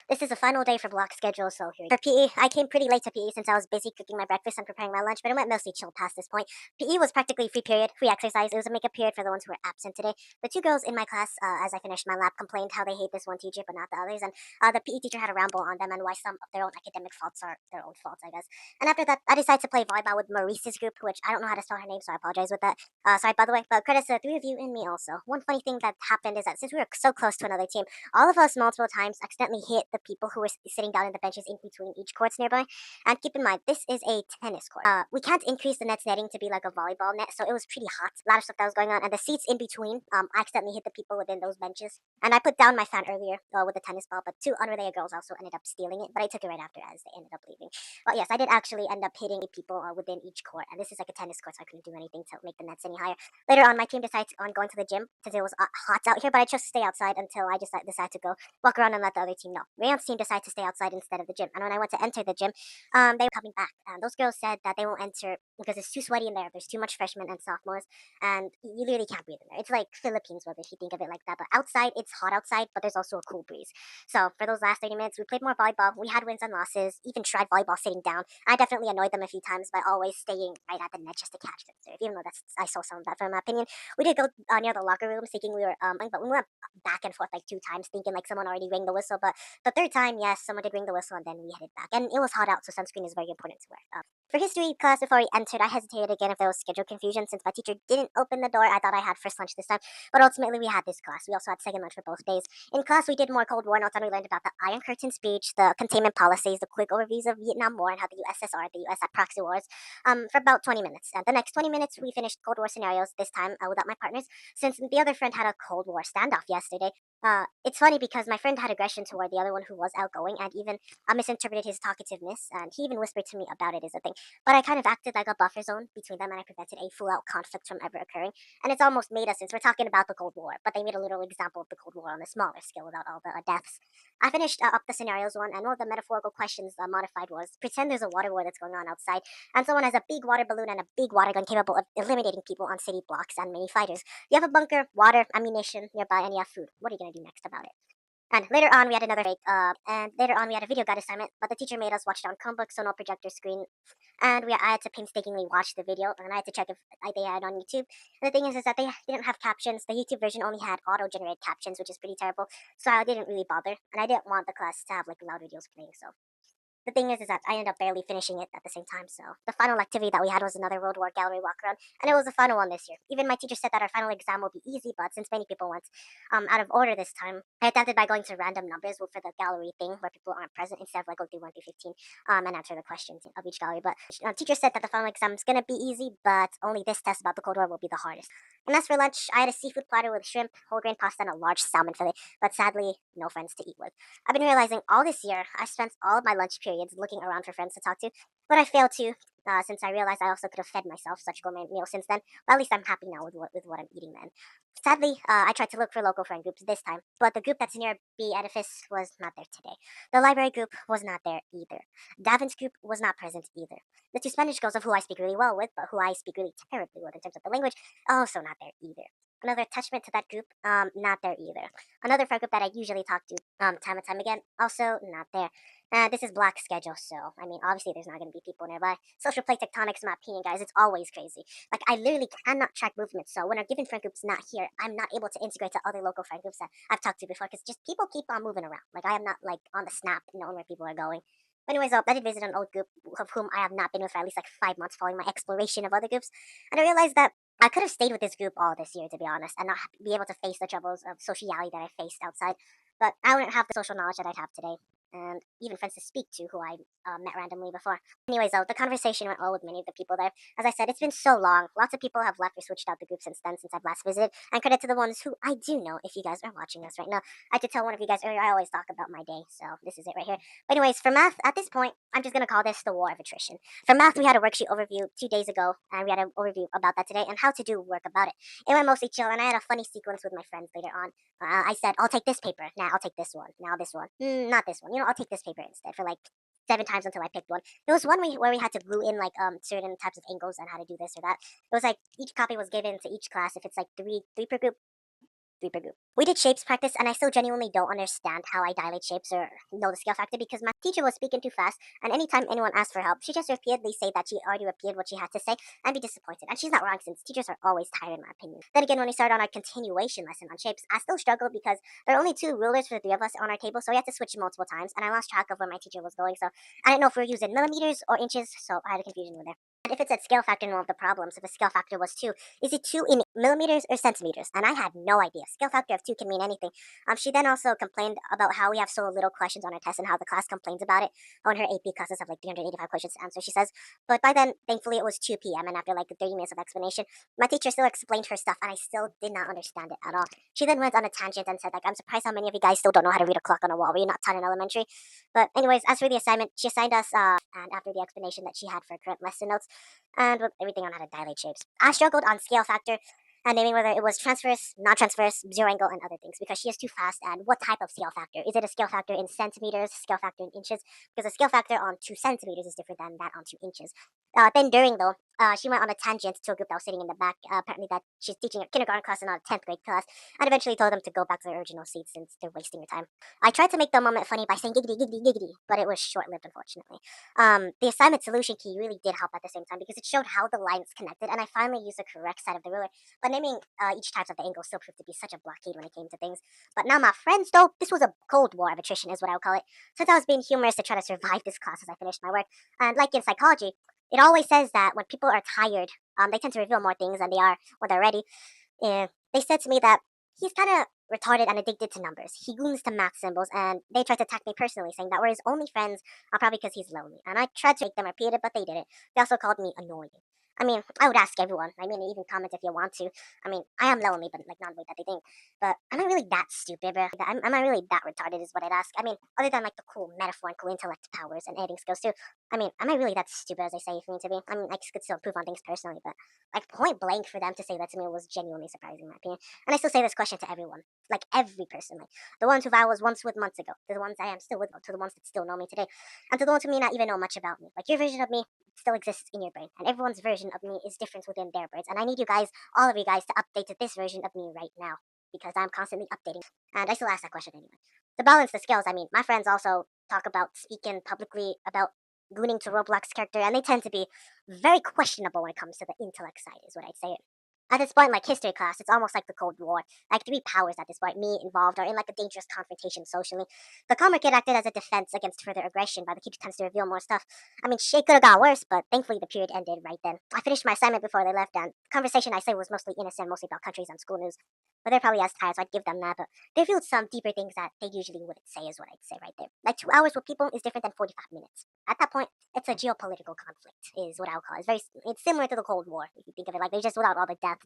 This is the final day for block schedule, so here. For PE, I came pretty late to PE since I was busy cooking my breakfast and preparing my lunch, but it went mostly chill past this point. PE was practically free period, free exercise. It was a makeup period for the ones who were absent today. The two girls in my class, as I finished my lab, complained how they hate this one teacher but not the others, and the PE teacher had a ramble on them and why some of their own academic faults are their own faults, I guess. And after that, I decided to play volleyball with Maurice's group, which I don't know how to spell her name, so I apologize with that. Sorry, by the way, but credits to the three of you and me also. One funny thing that happened is that since we were so close to another team, all of us multiple times accidentally hit the people who were sitting down in the benches in between each courts nearby. And keep in mind, this is a tennis court. We can't increase the net's netting to be like a volleyball net, so it was pretty hot. A lot of stuff that was going on, and the seats in between, I accidentally hit the people within those benches. And I put down my fan earlier with the tennis ball, but two unrelated girls also ended up stealing it, but I took it right after as they ended up leaving. But yes, I did actually end up hitting people within each court, and this is like a tennis court, so I couldn't do anything to make the nets any higher. Later on, my team decided on going to the gym since it was hot out here, but I chose to stay outside until I just decided to go walk around and let the other team know. Rayon's team decided to stay outside instead of the gym, and when I went to enter the gym, they were coming back, and those girls said that they won't enter because it's too sweaty in there. There's too much freshmen and sophomores, and you literally can't breathe in there. It's like Philippines weather if you think of it like that. But outside, it's hot outside, but there's also a cool breeze. So for those last 30 minutes, we played more volleyball. We had wins and losses. Even tried volleyball sitting down. I definitely annoyed them a few times by always staying right at the net just to catch them. So even though that's I saw some of that from my opinion, we did go near the locker room thinking we were but we went back and forth like two times thinking like someone already rang the whistle. But the third time, yes, someone did ring the whistle and then we headed back. And it was hot out, so sunscreen is very important to wear. For history class before we entered, I hesitated again if there was schedule confusion since my teacher didn't open the door. I thought I had first lunch this time, but ultimately we had this class. We also had second lunch for both days. In class, we did more Cold War notes and we learned about the Iron Curtain speech, the containment policies, the quick overviews of Vietnam War and how the USSR, the US had proxy wars, for about 20 minutes. And the next 20 minutes, we finished Cold War scenarios, this time without my partners, since the other friend had a Cold War standoff yesterday. It's funny because my friend had aggression toward the other one who was outgoing and even misinterpreted his talkativeness, and he even whispered to me about it is a thing. But I kind of acted like a buffer zone between them and I prevented a full out conflict from ever occurring. And it's almost made us, since we're talking about the Cold War, but they made a literal example of the Cold War on a smaller scale without all the deaths. I finished up the scenarios one, and one of the metaphorical questions modified was pretend there's a water war that's going on outside, and someone has a big water balloon and a big water gun capable of eliminating people on city blocks and many fighters. You have a bunker, water, ammunition nearby, and you have food. What are you going to do next about it? And later on, we had another break, and later on, we had a video guide assignment, but the teacher made us watch it on Chromebook, so no projector screen. And I had to painstakingly watch the video, and I had to check if they had it on YouTube. And the thing is that they didn't have captions. The YouTube version only had auto-generated captions, which is pretty terrible, so I didn't really bother. And I didn't want the class to have, like, loud videos playing, so the thing is that I ended up barely finishing it at the same time. So the final activity that we had was another World War gallery walk around, and it was the final one this year. Even my teacher said that our final exam will be easy, but since many people went out of order this time, I attempted by going to random numbers for the gallery thing where people aren't present instead of like go through 1 through 15 and answer the questions of each gallery. But teacher said that the final exam is gonna be easy, but only this test about the Cold War will be the hardest. And as for lunch, I had a seafood platter with shrimp, whole grain pasta, and a large salmon fillet, but sadly, no friends to eat with. I've been realizing all this year I spent all of my lunch periods looking around for friends to talk to, but I failed to. Since I realized I also could have fed myself such gourmet meals since then. Well, at least I'm happy now with what I'm eating then. Sadly, I tried to look for local friend groups this time, but the group that's near B edifice was not there today. The library group was not there either. Davin's group was not present either. The two Spanish girls of who I speak really well with, but who I speak really terribly with in terms of the language, also not there either. Another attachment to that group, not there either. Another friend group that I usually talk to, time and time again, also not there. This is block schedule, so I mean, obviously, there's not going to be people nearby. Social plate tectonics, in my opinion, guys, it's always crazy. Like, I literally cannot track movement, so when a given friend group's not here, I'm not able to integrate to other local friend groups that I've talked to before, because just people keep on moving around. Like, I am not, like, on the snap, knowing where people are going. But anyways, I did visit an old group of whom I have not been with for at least, like, 5 months following my exploration of other groups, and I realized that I could have stayed with this group all this year, to be honest, and not be able to face the troubles of sociality that I faced outside. But I wouldn't have the social knowledge that I'd have today, and even friends to speak to who I met randomly before. Anyways, though, the conversation went well with many of the people there. As I said, it's been so long. Lots of people have left or switched out the group since then, since I've last visited. And credit to the ones who I do know, if you guys are watching this right now. I did tell one of you guys earlier, I always talk about my day, so this is it right here. But anyways, for math, at this point, I'm just going to call this the war of attrition. For math, we had a worksheet overview 2 days ago, and we had an overview about that today and how to do work about it. It went mostly chill, and I had a funny sequence with my friends later on. I said, I'll take this paper. Now I'll take this one. Now this one. Not this one. I'll take this paper instead for like 7 times until I picked one. There was one where we had to glue in like certain types of angles and how to do this or that. It was like each copy was given to each class if it's like three per group. Sleeper group. We did shapes practice, and I still genuinely don't understand how I dilate shapes or know the scale factor because my teacher was speaking too fast, and anytime anyone asked for help, she just repeatedly say that she already repeated what she had to say and be disappointed. And she's not wrong since teachers are always tired, in my opinion. Then again, when we started on our continuation lesson on shapes, I still struggled because there are only two rulers for the three of us on our table, so we had to switch multiple times, and I lost track of where my teacher was going, so I didn't know if we were using millimeters or inches, so I had a confusion with there. And if it's at scale factor in one of the problems, if the scale factor was 2, is it 2 in millimeters or centimeters? And I had no idea. Scale factor of 2 can mean anything. She then also complained about how we have so little questions on our test and how the class complains about it. On her AP classes have like 385 questions to answer, she says. But by then, thankfully, it was 2 p.m. And after like 30 minutes of explanation, my teacher still explained her stuff and I still did not understand it at all. She then went on a tangent and said, like, I'm surprised how many of you guys still don't know how to read a clock on a wall. Were you not taught in elementary? But anyways, as for the assignment, she assigned us, and after the explanation that she had for current lesson notes, and with everything on how to dilate shapes. I struggled on scale factor and naming whether it was transverse, non-transverse, zero angle, and other things because she is too fast. And what type of scale factor? Is it a scale factor in centimeters, scale factor in inches? Because a scale factor on 2 centimeters is different than that on 2 inches. Then during though, she went on a tangent to a group that was sitting in the back. Apparently that she's teaching a kindergarten class and not a 10th grade class, and eventually told them to go back to their original seats since they're wasting your time. I tried to make the moment funny by saying giggity, giggity, giggity, but it was short-lived, unfortunately. The assignment solution key really did help at the same time because it showed how the lines connected, and I finally used the correct side of the ruler. But naming each types of the angle still proved to be such a blockade when it came to things. But now, my friends, though, this was a cold war of attrition, is what I would call it. Since I was being humorous to try to survive this class as I finished my work, and like in psychology, it always says that when people are tired, they tend to reveal more things than they are when they're ready. They said to me that he's kind of retarded and addicted to numbers. He goons to math symbols, and they tried to attack me personally, saying that we're his only friends, probably because he's lonely. And I tried to make them repeat it, but they didn't. They also called me annoying. I mean, I would ask everyone. I mean, even comment if you want to. I mean, I am lonely, but like not the way that they think. But am I really that stupid, bro? Am I really that retarded? Is what I'd ask. I mean, other than like the cool metaphor and cool intellect powers and editing skills too. I mean, am I really that stupid as they say for me to be? I mean, I could still improve on things personally, but like point blank for them to say that to me was genuinely surprising, in my opinion. And I still say this question to everyone, like every person, like the ones who I was once with months ago, to the ones I am still with, to the ones that still know me today, and to the ones who may not even know much about me. Like your version of me still exists in your brain, and everyone's version of me is different within their brains. And I need you guys, all of you guys, to update to this version of me right now because I'm constantly updating. And I still ask that question anyway. To balance the scales, I mean, my friends also talk about speaking publicly about gooning to Roblox character, and they tend to be very questionable when it comes to the intellect side, is what I'd say. At this point, like history class, it's almost like the Cold War. Like three powers at this point, me involved, are in like a dangerous confrontation socially. The calmer kid acted as a defense against further aggression, while the teacher tends to reveal more stuff. I mean, shit could have got worse, but thankfully the period ended right then. I finished my assignment before they left, and the conversation I say was mostly innocent, mostly about countries and school news. But they're probably as tired, so I'd give them that. But they revealed some deeper things that they usually wouldn't say, is what I'd say right there. Like 2 hours with people is different than 45 minutes. At that point, it's a geopolitical conflict, is what I would call it. It's similar to the Cold War, if you think of it like they just without all the death,